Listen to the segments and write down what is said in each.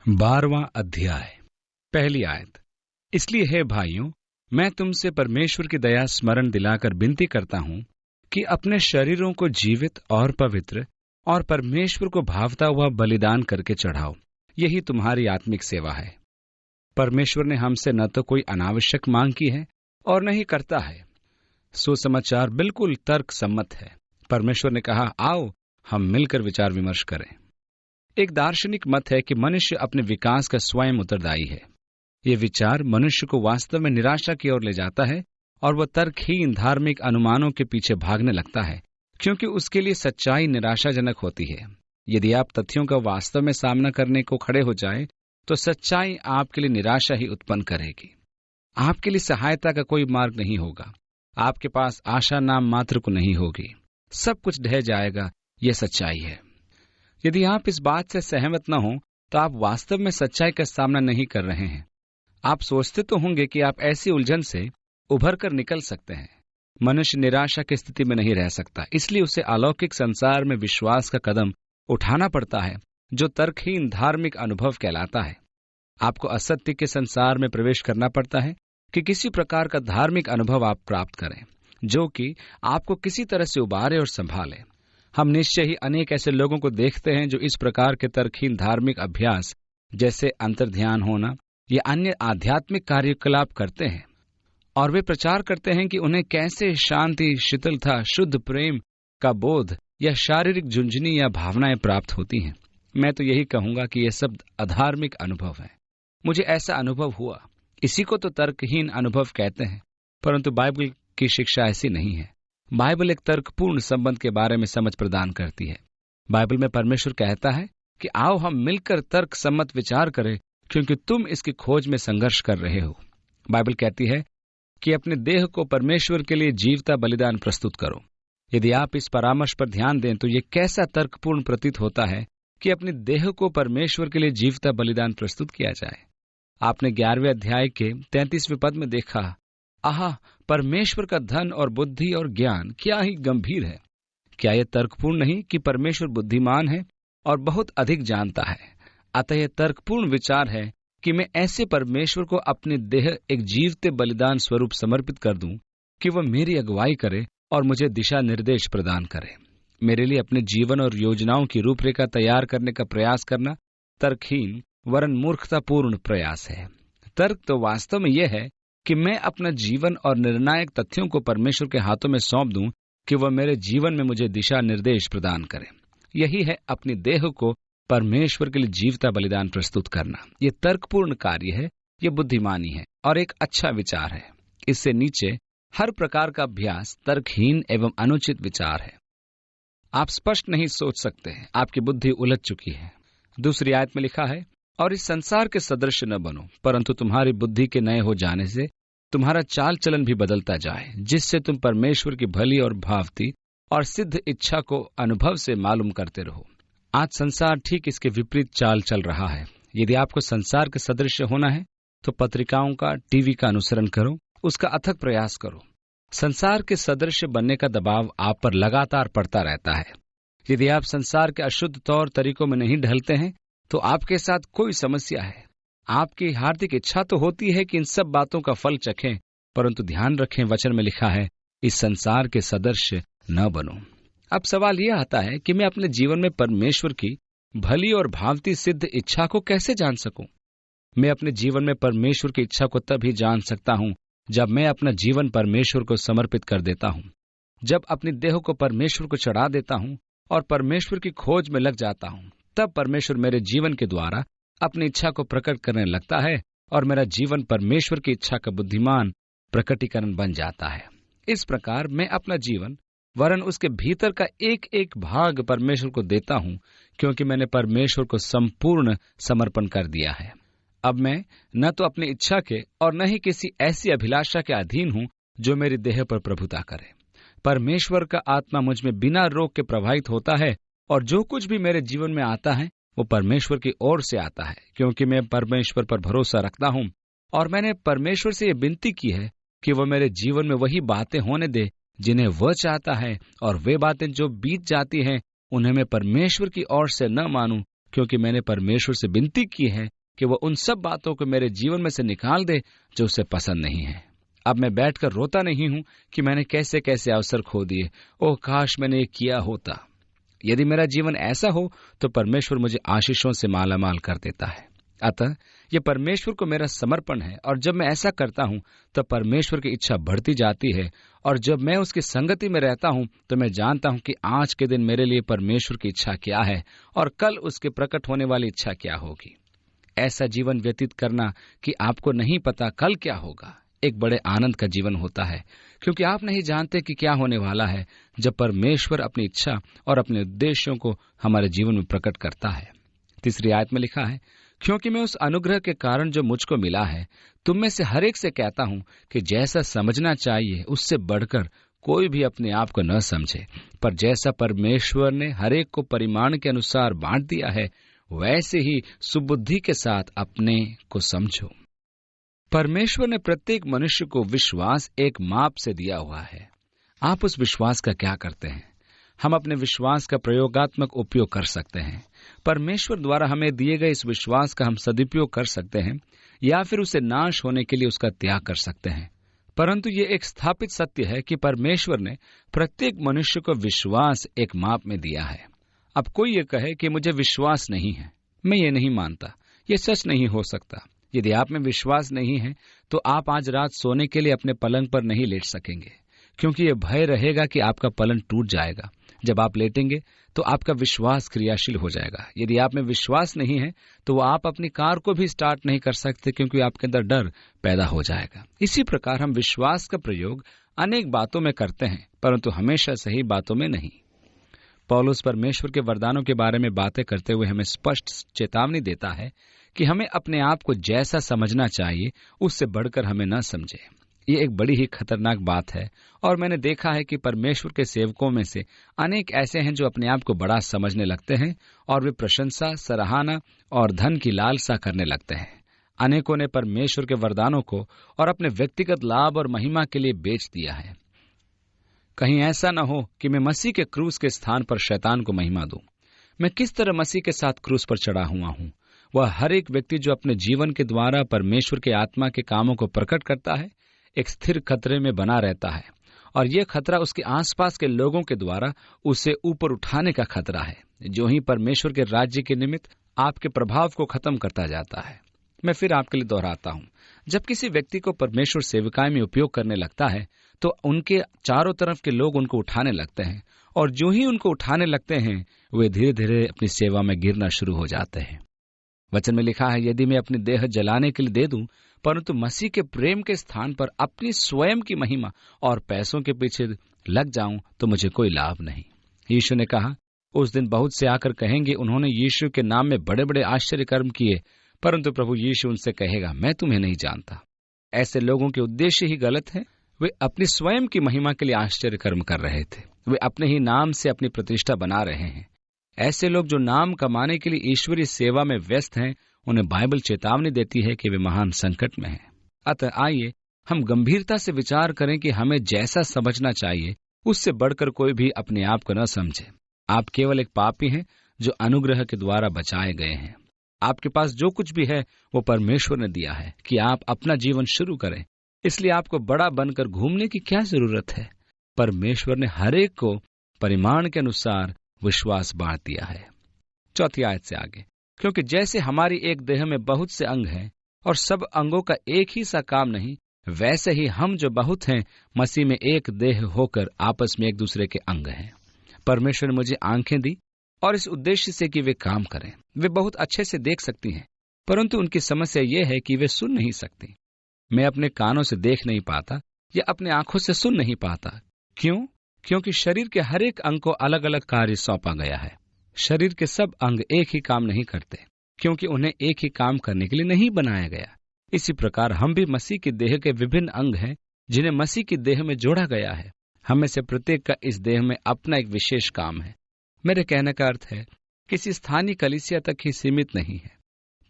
12वां अध्याय, पहली आयत। इसलिए हे भाइयों, मैं तुमसे परमेश्वर की दया स्मरण दिलाकर विनती करता हूं कि अपने शरीरों को जीवित और पवित्र और परमेश्वर को भावता हुआ बलिदान करके चढ़ाओ। यही तुम्हारी आत्मिक सेवा है। परमेश्वर ने हमसे न तो कोई अनावश्यक मांग की है और न ही करता है। सुसमाचार बिल्कुल तर्क सम्मत है। परमेश्वर ने कहा, आओ हम मिलकर विचार विमर्श करें। एक दार्शनिक मत है कि मनुष्य अपने विकास का स्वयं उत्तरदायी है। ये विचार मनुष्य को वास्तव में निराशा की ओर ले जाता है और वह तर्कहीन धार्मिक अनुमानों के पीछे भागने लगता है, क्योंकि उसके लिए सच्चाई निराशाजनक होती है। यदि आप तथ्यों का वास्तव में सामना करने को खड़े हो जाए तो सच्चाई आपके लिए निराशा ही उत्पन्न करेगी। आपके लिए सहायता का कोई मार्ग नहीं होगा। आपके पास आशा नाम मात्र को नहीं होगी। सब कुछ ढह जाएगा। यह सच्चाई है। यदि आप इस बात से सहमत न हो तो आप वास्तव में सच्चाई का सामना नहीं कर रहे हैं। आप सोचते तो होंगे कि आप ऐसी उलझन से उभर कर निकल सकते हैं। मनुष्य निराशा की स्थिति में नहीं रह सकता, इसलिए उसे अलौकिक संसार में विश्वास का कदम उठाना पड़ता है, जो तर्कहीन धार्मिक अनुभव कहलाता है। आपको असत्य के संसार में प्रवेश करना पड़ता है कि किसी प्रकार का धार्मिक अनुभव आप प्राप्त करें, जो कि आपको किसी तरह से उबारे और संभाले। हम निश्चय ही अनेक ऐसे लोगों को देखते हैं जो इस प्रकार के तर्कहीन धार्मिक अभ्यास जैसे अंतर्ध्यान होना या अन्य आध्यात्मिक कार्यकलाप करते हैं, और वे प्रचार करते हैं कि उन्हें कैसे शांति, शीतलता, शुद्ध प्रेम का बोध या शारीरिक झुंझुनी या भावनाएं प्राप्त होती हैं। मैं तो यही कहूंगा कि यह सब अधार्मिक अनुभव है। मुझे ऐसा अनुभव हुआ। इसी को तो तर्कहीन अनुभव कहते हैं, परंतु बाइबल की शिक्षा ऐसी नहीं है। बाइबल एक तर्कपूर्ण संबंध के बारे में समझ प्रदान करती है। बाइबल में परमेश्वर कहता है कि आओ हम मिलकर तर्क सम्मत विचार करें, क्योंकि तुम इसकी खोज में संघर्ष कर रहे हो। बाइबल कहती है कि अपने देह को परमेश्वर के लिए जीवता बलिदान प्रस्तुत करो। यदि आप इस परामर्श पर ध्यान दें तो ये कैसा तर्कपूर्ण प्रतीत होता है कि अपने देह को परमेश्वर के लिए जीवता बलिदान प्रस्तुत किया जाए। आपने 11वें अध्याय के 33वें पद में देखा, आहा, परमेश्वर का धन और बुद्धि और ज्ञान क्या ही गंभीर है। क्या यह तर्कपूर्ण नहीं कि परमेश्वर बुद्धिमान है और बहुत अधिक जानता है। अतः यह तर्कपूर्ण विचार है कि मैं ऐसे परमेश्वर को अपने देह एक जीवते बलिदान स्वरूप समर्पित कर दूं कि वह मेरी अगुवाई करे और मुझे दिशा निर्देश प्रदान करे। मेरे लिए अपने जीवन और योजनाओं की रूपरेखा तैयार करने का प्रयास करना तर्कहीन वरन मूर्खतापूर्ण प्रयास है। तर्क तो वास्तव में यह है कि मैं अपना जीवन और निर्णायक तथ्यों को परमेश्वर के हाथों में सौंप दूं कि वह मेरे जीवन में मुझे दिशा निर्देश प्रदान करे। यही है अपनी देह को परमेश्वर के लिए जीवता बलिदान प्रस्तुत करना। यह तर्कपूर्ण कार्य है, यह बुद्धिमानी है और एक अच्छा विचार है। इससे नीचे हर प्रकार का अभ्यास तर्कहीन एवं अनुचित विचार है। आप स्पष्ट नहीं सोच सकते हैं, आपकी बुद्धि उलझ चुकी है। दूसरी आयत में लिखा है, और इस संसार के सदृश न बनो, परंतु तुम्हारी बुद्धि के नए हो जाने से तुम्हारा चाल चलन भी बदलता जाए, जिससे तुम परमेश्वर की भली और भावती और सिद्ध इच्छा को अनुभव से मालूम करते रहो। आज संसार ठीक इसके विपरीत चाल चल रहा है। यदि आपको संसार के सदृश होना है तो पत्रिकाओं का, टीवी का अनुसरण करो, उसका अथक प्रयास करो। संसार के सदृश बनने का दबाव आप पर लगातार पड़ता रहता है। यदि आप संसार के अशुद्ध तौर तरीकों में नहीं ढलते हैं तो आपके साथ कोई समस्या है। आपकी हार्दिक इच्छा तो होती है कि इन सब बातों का फल चखें, परंतु ध्यान रखें, वचन में लिखा है, इस संसार के सदृश न बनो। अब सवाल यह आता है कि मैं अपने जीवन में परमेश्वर की भली और भावती सिद्ध इच्छा को कैसे जान सकूं? मैं अपने जीवन में परमेश्वर की इच्छा को तभी जान सकता हूं जब मैं अपना जीवन परमेश्वर को समर्पित कर देता हूं, जब अपनी देह को परमेश्वर को चढ़ा देता हूं और परमेश्वर की खोज में लग जाता हूं। तब परमेश्वर मेरे जीवन के द्वारा अपनी इच्छा को प्रकट करने लगता है और मेरा जीवन परमेश्वर की इच्छा का बुद्धिमान प्रकटीकरण बन जाता है। इस प्रकार मैं अपना जीवन वरन उसके भीतर का एक एक भाग परमेश्वर को देता हूं, क्योंकि मैंने परमेश्वर को संपूर्ण समर्पण कर दिया है। अब मैं न तो अपनी इच्छा के और न ही किसी ऐसी अभिलाषा के अधीन हूं जो मेरी देह पर प्रभुता करे। परमेश्वर का आत्मा मुझ में बिना रोक के प्रवाहित होता है और जो कुछ भी मेरे जीवन में आता है वो परमेश्वर की ओर से आता है, क्योंकि मैं परमेश्वर पर भरोसा रखता हूं और मैंने परमेश्वर से ये विनती की है कि वो मेरे जीवन में वही बातें होने दे जिन्हें वह चाहता है, और वे बातें जो बीत जाती हैं उन्हें मैं परमेश्वर की ओर से न मानूं, क्योंकि मैंने परमेश्वर से विनती की है कि वह उन सब बातों को मेरे जीवन में से निकाल दे जो उसे पसंद नहीं है। अब मैं बैठकर रोता नहीं हूं कि मैंने कैसे कैसे अवसर खो दिए, ओह काश मैंने ये किया होता। यदि मेरा जीवन ऐसा हो तो परमेश्वर मुझे आशीषों से मालामाल कर देता है। अतः यह परमेश्वर को मेरा समर्पण है, और जब मैं ऐसा करता हूं तो परमेश्वर की इच्छा बढ़ती जाती है, और जब मैं उसकी संगति में रहता हूं तो मैं जानता हूं कि आज के दिन मेरे लिए परमेश्वर की इच्छा क्या है और कल उसके प्रकट होने वाली इच्छा क्या होगी। ऐसा जीवन व्यतीत करना कि आपको नहीं पता कल क्या होगा, एक बड़े आनंद का जीवन होता है, क्योंकि आप नहीं जानते कि क्या होने वाला है जब परमेश्वर अपनी इच्छा और अपने उद्देश्यों को हमारे जीवन में प्रकट करता है। तीसरी आयत में लिखा है, क्योंकि मैं उस अनुग्रह के कारण जो मुझको मिला है तुम में से हर एक से कहता हूं कि जैसा समझना चाहिए उससे बढ़कर कोई भी अपने आप को न समझे, पर जैसा परमेश्वर ने हर एक को परिमाण के अनुसार बांट दिया है वैसे ही सुबुद्धि के साथ अपने को समझो। परमेश्वर ने प्रत्येक मनुष्य को विश्वास एक माप से दिया हुआ है। आप उस विश्वास का क्या करते हैं? हम अपने विश्वास का प्रयोगात्मक उपयोग कर सकते हैं। परमेश्वर द्वारा हमें दिए गए इस विश्वास का हम सदुपयोग कर सकते हैं, या फिर उसे नाश होने के लिए उसका त्याग कर सकते हैं। परंतु ये एक स्थापित सत्य है कि परमेश्वर ने प्रत्येक मनुष्य को विश्वास एक माप में दिया है। अब कोई ये कहे कि मुझे विश्वास नहीं है, मैं ये नहीं मानता, ये सच नहीं हो सकता। यदि आप में विश्वास नहीं है तो आप आज रात सोने के लिए अपने पलंग पर नहीं लेट सकेंगे, क्योंकि ये भय रहेगा कि आपका पलंग टूट जाएगा। जब आप लेटेंगे तो आपका विश्वास क्रियाशील हो जाएगा। यदि आप में विश्वास नहीं है तो आप अपनी कार को भी स्टार्ट नहीं कर सकते, क्योंकि आपके अंदर डर पैदा हो जाएगा। इसी प्रकार हम विश्वास का प्रयोग अनेक बातों में करते हैं, परंतु हमेशा सही बातों में नहीं। पौलुस परमेश्वर के वरदानों के बारे में बातें करते हुए हमें स्पष्ट चेतावनी देता है कि हमें अपने आप को जैसा समझना चाहिए उससे बढ़कर हमें न समझे। ये एक बड़ी ही खतरनाक बात है, और मैंने देखा है कि परमेश्वर के सेवकों में से अनेक ऐसे हैं जो अपने आप को बड़ा समझने लगते हैं और वे प्रशंसा, सराहना और धन की लालसा करने लगते हैं। अनेकों ने परमेश्वर के वरदानों को और अपने व्यक्तिगत लाभ और महिमा के लिए बेच दिया है। कहीं ऐसा न हो कि मैं मसीह के क्रूस के स्थान पर शैतान को महिमा दूं। मैं किस तरह मसीह के साथ क्रूस पर चढ़ा हुआ हूं। वह हर एक व्यक्ति जो अपने जीवन के द्वारा परमेश्वर के आत्मा के कामों को प्रकट करता है एक स्थिर खतरे में बना रहता है, और यह खतरा उसके आसपास के लोगों के द्वारा उसे ऊपर उठाने का खतरा है, जो ही परमेश्वर के राज्य के निमित्त आपके प्रभाव को खत्म करता जाता है। मैं फिर आपके लिए दोहराता हूं, जब किसी व्यक्ति को परमेश्वर सेविकाई में उपयोग करने लगता है तो उनके चारों तरफ के लोग उनको उठाने लगते हैं, और जो ही उनको उठाने लगते हैं वे धीरे धीरे अपनी सेवा में गिरना शुरू हो जाते हैं। वचन में लिखा है, यदि मैं अपनी देह जलाने के लिए दे दूं परंतु मसीह के प्रेम के स्थान पर अपनी स्वयं की महिमा और पैसों के पीछे लग जाऊं तो मुझे कोई लाभ नहीं। यीशु ने कहा, उस दिन बहुत से आकर कहेंगे उन्होंने यीशु के नाम में बड़े बड़े आश्चर्य कर्म किए, परंतु प्रभु यीशु उनसे कहेगा, मैं तुम्हें नहीं जानता। ऐसे लोगों के उद्देश्य ही गलत है। वे अपनी स्वयं की महिमा के लिए आश्चर्य कर्म कर रहे थे। वे अपने ही नाम से अपनी प्रतिष्ठा बना रहे हैं। ऐसे लोग जो नाम कमाने के लिए ईश्वरीय सेवा में व्यस्त हैं, उन्हें बाइबल चेतावनी देती है कि वे महान संकट में हैं। अतः आइए हम गंभीरता से विचार करें कि हमें जैसा समझना चाहिए उससे बढ़कर कोई भी अपने आप को न समझे। आप केवल एक पापी हैं जो अनुग्रह के द्वारा बचाए गए हैं। आपके पास जो कुछ भी है वो परमेश्वर ने दिया है कि आप अपना जीवन शुरू करें। इसलिए आपको बड़ा बनकर घूमने की क्या जरूरत है। परमेश्वर ने हर एक को परिमाण के अनुसार विश्वास बांट दिया है। चौथी आयत से आगे, क्योंकि जैसे हमारी एक देह में बहुत से अंग हैं और सब अंगों का एक ही सा काम नहीं, वैसे ही हम जो बहुत हैं मसीह में एक देह होकर आपस में एक दूसरे के अंग हैं। परमेश्वर ने मुझे आंखें दी और इस उद्देश्य से कि वे काम करें। वे बहुत अच्छे से देख सकती हैं, परंतु उनकी समस्या यह है कि वे सुन नहीं सकती। मैं अपने कानों से देख नहीं पाता या अपने आंखों से सुन नहीं पाता। क्यों? क्योंकि शरीर के हर एक अंग को अलग अलग कार्य सौंपा गया है। शरीर के सब अंग एक ही काम नहीं करते, क्योंकि उन्हें एक ही काम करने के लिए नहीं बनाया गया। इसी प्रकार हम भी मसीह की देह के विभिन्न अंग हैं जिन्हें मसीह की देह में जोड़ा गया है। हमें से प्रत्येक का इस देह में अपना एक विशेष काम है। मेरे कहने का अर्थ है किसी स्थानीय कलीसिया तक ही सीमित नहीं है।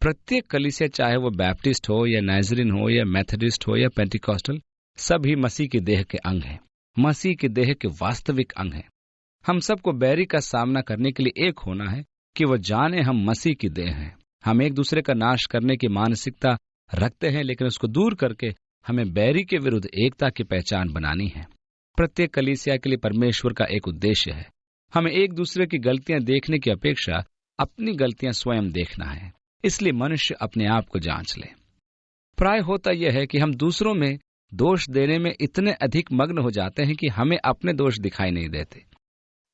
प्रत्येक कलीसिया, चाहे वो बैप्टिस्ट हो या नाज़रीन हो या मेथोडिस्ट हो या पेंटिकॉस्टल, सभी मसीह की देह के अंग हैं, मसीह की देह के वास्तविक अंग हैं। हम सबको बैरी का सामना करने के लिए एक होना है कि वो जाने हम मसीह की देह हैं। हम एक दूसरे का नाश करने की मानसिकता रखते हैं, लेकिन उसको दूर करके हमें बैरी के विरुद्ध एकता की पहचान बनानी है। प्रत्येक कलीसिया के लिए परमेश्वर का एक उद्देश्य है। हमें एक दूसरे की गलतियां देखने की अपेक्षा अपनी गलतियां स्वयं देखना है। इसलिए मनुष्य अपने आप को जांच ले। प्राय होता यह है कि हम दूसरों में दोष देने में इतने अधिक मग्न हो जाते हैं कि हमें अपने दोष दिखाई नहीं देते।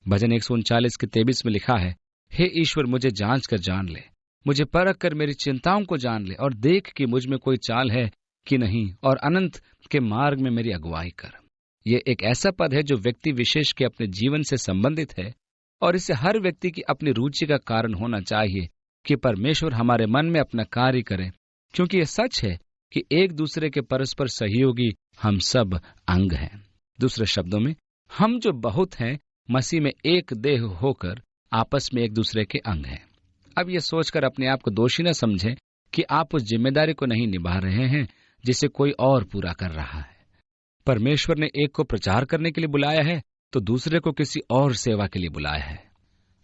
भजन 139 के 23 में लिखा है, हे ईश्वर, मुझे जांच कर जान ले, मुझे परख कर मेरी चिंताओं को जान ले और देख कि मुझ में कोई चाल है कि नहीं, और अनंत के मार्ग में मेरी अगुवाई कर। यह एक ऐसा पद है जो व्यक्ति विशेष के अपने जीवन से संबंधित है, और इसे हर व्यक्ति की अपनी रुचि का कारण होना चाहिए कि परमेश्वर हमारे मन में अपना कार्य करे, क्योंकि यह सच है कि एक दूसरे के परस्पर सहयोगी हम सब अंग हैं। दूसरे शब्दों में, हम जो बहुत हैं मसीह में एक देह होकर आपस में एक दूसरे के अंग हैं। अब यह सोचकर अपने आप को दोषी न समझें कि आप उस जिम्मेदारी को नहीं निभा रहे हैं जिसे कोई और पूरा कर रहा है। परमेश्वर ने एक को प्रचार करने के लिए बुलाया है तो दूसरे को किसी और सेवा के लिए बुलाया है।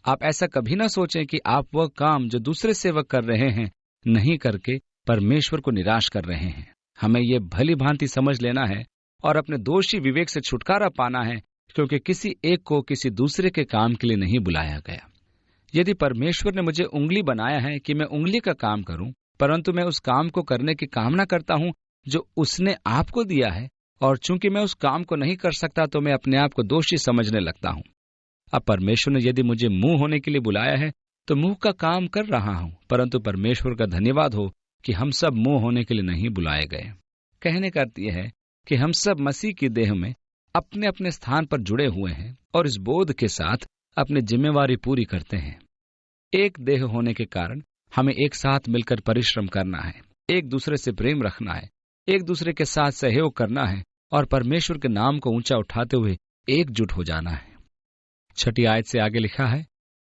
आप ऐसा कभी ना सोचें कि आप वह काम जो दूसरे सेवक कर रहे हैं नहीं करके परमेश्वर को निराश कर रहे हैं। हमें यह भली भांति समझ लेना है और अपने दोषी विवेक से छुटकारा पाना है, क्योंकि किसी एक को किसी दूसरे के काम के लिए नहीं बुलाया गया। यदि परमेश्वर ने मुझे उंगली बनाया है कि मैं उंगली का काम करूं, परंतु मैं उस काम को करने की कामना करता हूं जो उसने आपको दिया है, और चूंकि मैं उस काम को नहीं कर सकता तो मैं अपने आप को दोषी समझने लगता हूं। अब परमेश्वर ने यदि मुझे मुंह होने के लिए बुलाया है तो मुंह का काम कर रहा हूं, परंतु परमेश्वर का धन्यवाद हो कि हम सब मुंह होने के लिए नहीं बुलाए गए। कहने का अर्थ यह है कि हम सब मसीह की देह में अपने अपने स्थान पर जुड़े हुए हैं और इस बोध के साथ अपनी जिम्मेवारी पूरी करते हैं। एक देह होने के कारण हमें एक साथ मिलकर परिश्रम करना है, एक दूसरे से प्रेम रखना है, एक दूसरे के साथ सहयोग करना है और परमेश्वर के नाम को ऊंचा उठाते हुए एकजुट हो जाना है। 6 आयत से आगे लिखा है,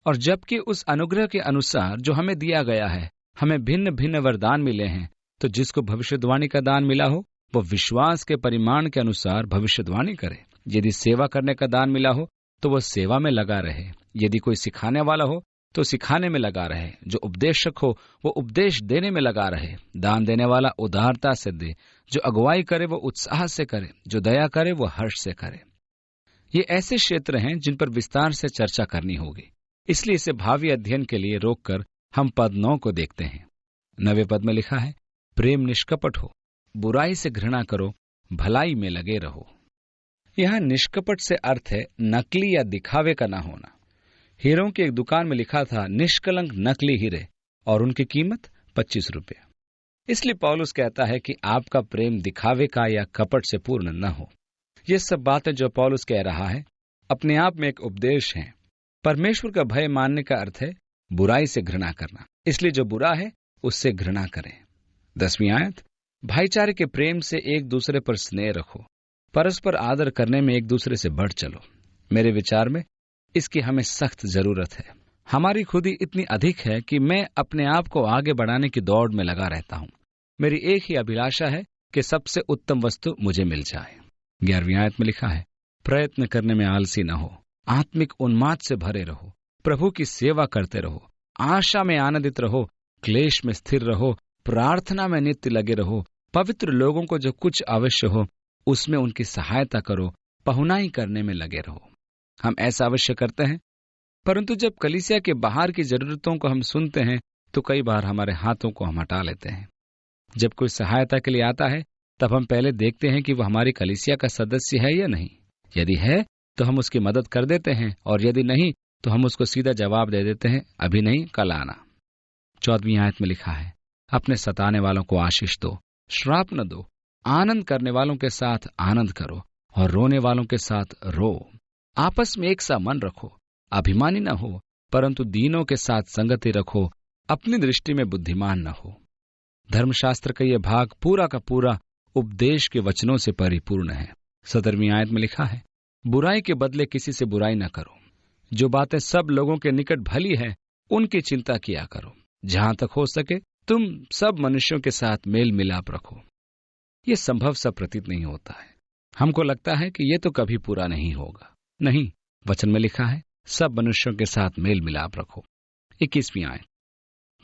और जबकि उस अनुग्रह के अनुसार जो हमें दिया गया है हमें भिन्न भिन्न वरदान मिले हैं, तो जिसको भविष्यवाणी का दान मिला हो वह विश्वास के परिमाण के अनुसार भविष्यवाणी करे। यदि सेवा करने का दान मिला हो तो वह सेवा में लगा रहे। यदि कोई सिखाने वाला हो तो सिखाने में लगा रहे। जो उपदेशक हो वो उपदेश देने में लगा रहे। दान देने वाला उदारता से दे। जो अगुवाई करे वो उत्साह से करे। जो दया करे वो हर्ष से करे। ये ऐसे क्षेत्र हैं जिन पर विस्तार से चर्चा करनी होगी, इसलिए इसे भावी अध्ययन के लिए रोककर हम पद 9 को देखते हैं। 9वें पद में लिखा है, प्रेम निष्कपट हो, बुराई से घृणा करो, भलाई में लगे रहो। यहां निष्कपट से अर्थ है नकली या दिखावे का ना होना। हीरों की एक दुकान में लिखा था निष्कलंक नकली हीरे और उनकी कीमत 25 रुपये। इसलिए पौलुस कहता है कि आपका प्रेम दिखावे का या कपट से पूर्ण न हो। ये सब बातें जो पौलुस कह रहा है अपने आप में एक उपदेश है। परमेश्वर का भय मानने का अर्थ है बुराई से घृणा करना, इसलिए जो बुरा है उससे घृणा करें। 10वीं आयत, भाईचारे के प्रेम से एक दूसरे पर स्नेह रखो, परस्पर आदर करने में एक दूसरे से बढ़ चलो। मेरे विचार में इसकी हमें सख्त जरूरत है। हमारी खुदी इतनी अधिक है कि मैं अपने आप को आगे बढ़ाने की दौड़ में लगा रहता हूं। मेरी एक ही अभिलाषा है कि सबसे उत्तम वस्तु मुझे मिल जाए। 11वीं आयत में लिखा है, प्रयत्न करने में आलसी न हो, आत्मिक उन्माद से भरे रहो, प्रभु की सेवा करते रहो, आशा में आनंदित रहो, क्लेश में स्थिर रहो, प्रार्थना में नित्य लगे रहो, पवित्र लोगों को जो कुछ अवश्य हो उसमें उनकी सहायता करो, पहुनाई करने में लगे रहो। हम ऐसा अवश्य करते हैं, परंतु जब कलीसिया के बाहर की जरूरतों को हम सुनते हैं तो कई बार हमारे हाथों को हम हटा लेते हैं। जब कोई सहायता के लिए आता है तब हम पहले देखते हैं कि वह हमारी कलीसिया का सदस्य है या नहीं। यदि है तो हम उसकी मदद कर देते हैं, और यदि नहीं तो हम उसको सीधा जवाब दे देते हैं, अभी नहीं, कल आना। 14वीं आयत में लिखा है, अपने सताने वालों को आशीष दो, श्राप न दो, आनंद करने वालों के साथ आनंद करो और रोने वालों के साथ रो। आपस में एक सा मन रखो, अभिमानी न हो, परंतु दीनों के साथ संगति रखो, अपनी दृष्टि में बुद्धिमान न हो। धर्मशास्त्र का यह भाग पूरा का पूरा उपदेश के वचनों से परिपूर्ण है। 17वीं आयत में लिखा है, बुराई के बदले किसी से बुराई न करो। जो बातें सब लोगों के निकट भली है उनकी चिंता किया करो। जहां तक हो सके तुम सब मनुष्यों के साथ मेल मिलाप रखो। यह संभव सा प्रतीत नहीं होता है। हमको लगता है कि यह तो कभी पूरा नहीं होगा। नहीं, वचन में लिखा है सब मनुष्यों के साथ मेल मिलाप रखो। 21वीं आयत,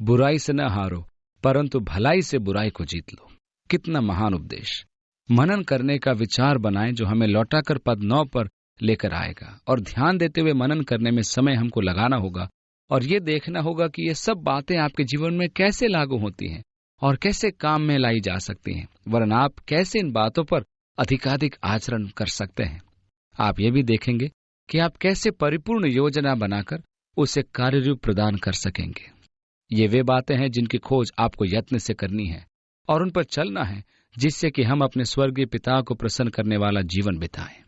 बुराई से न हारो परंतु भलाई से बुराई को जीत लो। कितना महान उपदेश! मनन करने का विचार बनाएं जो हमें लौटाकर पद 9 पर लेकर आएगा। और ध्यान देते हुए मनन करने में समय हमको लगाना होगा और ये देखना होगा कि ये सब बातें आपके जीवन में कैसे लागू होती हैं और कैसे काम में लाई जा सकती हैं, वरन आप कैसे इन बातों पर अधिकाधिक आचरण कर सकते हैं। आप ये भी देखेंगे कि आप कैसे परिपूर्ण योजना बनाकर उसे कार्यरूप प्रदान कर सकेंगे। ये वे बातें हैं जिनकी खोज आपको यत्न से करनी है और उन पर चलना है, जिससे कि हम अपने स्वर्गीय पिता को प्रसन्न करने वाला जीवन बिताएं।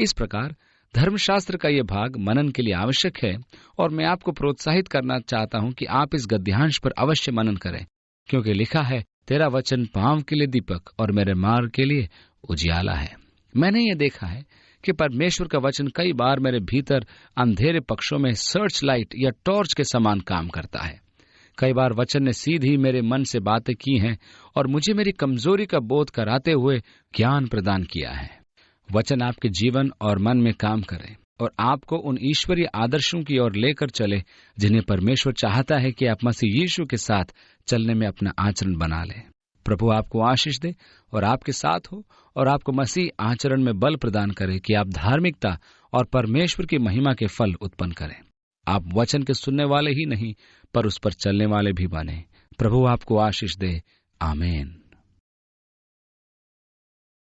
इस प्रकार धर्मशास्त्र का यह भाग मनन के लिए आवश्यक है और मैं आपको प्रोत्साहित करना चाहता हूं कि आप इस गद्यांश पर अवश्य मनन करें, क्योंकि लिखा है, तेरा वचन पांव के लिए दीपक और मेरे मार्ग के लिए उजियाला है। मैंने ये देखा है कि परमेश्वर का वचन कई बार मेरे भीतर अंधेरे पक्षों में सर्च लाइट या टॉर्च के समान काम करता है। कई बार वचन ने सीधी मेरे मन से बातें की हैं और मुझे मेरी कमजोरी का बोध कराते हुए ज्ञान प्रदान किया है। वचन आपके जीवन और मन में काम करे और आपको उन ईश्वरीय आदर्शों की ओर लेकर चले जिन्हें परमेश्वर चाहता है कि आप मसीह यीशु के साथ चलने में अपना आचरण बना लें। प्रभु आपको आशीष दे और आपके साथ हो और आपको मसीह आचरण में बल प्रदान करे कि आप धार्मिकता और परमेश्वर की महिमा के फल उत्पन्न करें। आप वचन के सुनने वाले ही नहीं पर उस पर चलने वाले भी बने। प्रभु आपको आशीष दे। आमीन।